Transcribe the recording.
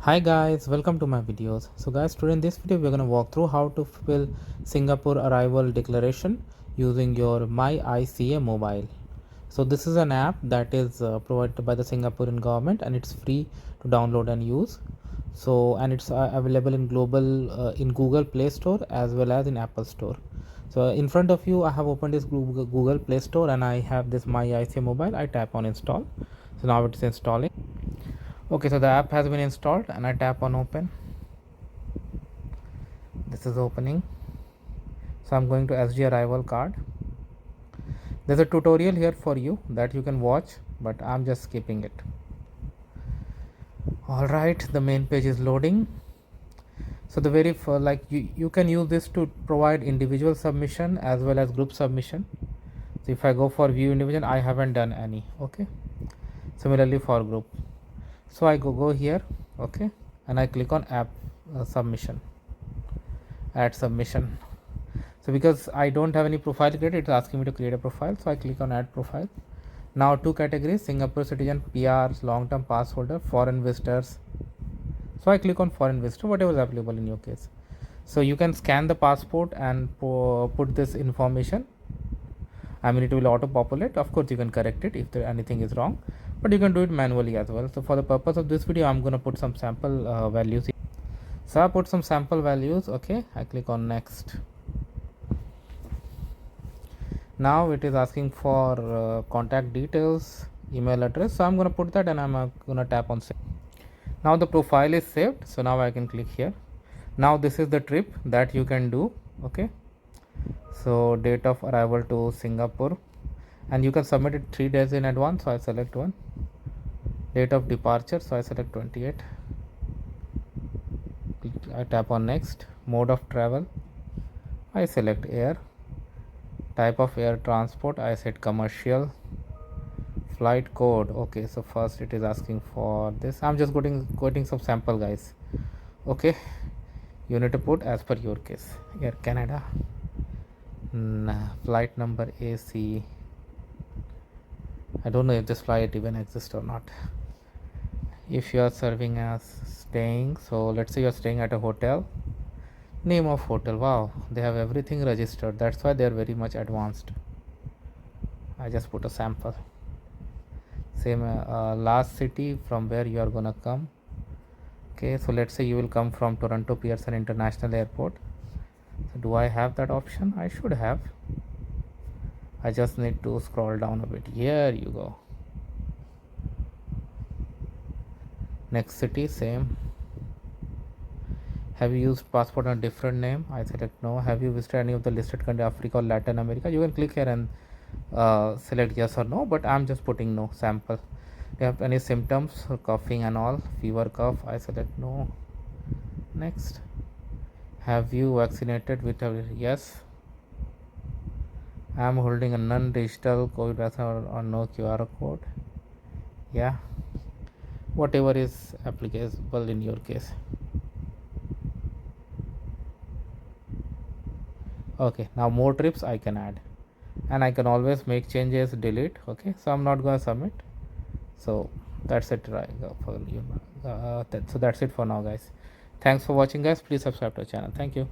Hi guys, welcome to my videos. So guys, today in this video we're going to walk through how to fill Singapore arrival declaration using your MyICA mobile. So this is an app that is provided by the Singaporean government and it's free to download and use. So and it's available in Google Play Store as well as in Apple Store. So in front of you I have opened this Google Play Store and I have this MyICA mobile. I tap on install. So now it's installing. Okay, so the app has been installed and I tap on open. This is opening. So I'm going to SD arrival card. There's a tutorial here for you that you can watch, but I'm just skipping it. Alright, the main page is loading. So the very first, you can use this to provide individual submission as well as group submission. So if I go for view individual, I haven't done any. Okay, similarly for group. So I go here, okay, and I click on app submission, add submission. So because I don't have any profile created, it's asking me to create a profile. So I click on add profile. Now two categories: Singapore citizen, PRs, long-term pass holder, foreign visitors. So I click on foreign visitor, whatever is available in your case. So you can scan the passport and put this information. I mean, it will auto populate. Of course, you can correct it if anything is wrong, but you can do it manually as well. So for the purpose of this video, I'm going to put some sample values. So I put some sample values. Okay, I click on next. Now it is asking for contact details, email address. So I'm going to put that and I'm going to tap on save. Now the profile is saved. So now I can click here. Now this is the trip that you can do. Okay. So date of arrival to Singapore, and you can submit it 3 days in advance. So I select one. Date of departure, so I select 28. I tap on next. Mode of travel, I select air. Type of air transport, I set commercial. Flight code, okay, so first it is asking for this. I'm just quoting some sample, guys. Okay, you need to put as per your case. Air Canada. Flight number AC. I don't know if this flight even exists or not. If you are serving as staying, so let's say you're staying at a hotel. Name of hotel, wow, they have everything registered. That's why they're very much advanced. I just put a sample. Same last city from where you are gonna come. Okay, so let's say you will come from Toronto Pearson International Airport. So do I have that option? I should have. I just need to scroll down a bit. Here you go. Next city, same. Have you used passport on a different name? I select no. Have you visited any of the listed countries, Africa or Latin America? You can click here and select yes or no, but I'm just putting no, sample. Do you have any symptoms, coughing and all, fever, cough? I select no. Next. Have you vaccinated with a yes? I am holding a non-digital COVID vaccine or no QR code. Yeah, whatever is applicable in your case. Okay, now more trips I can add, and I can always make changes, delete. Okay, so I'm not going to submit. So that's it, right? For you. So that's it for now, guys. Thanks for watching, guys. Please subscribe to the channel. Thank you.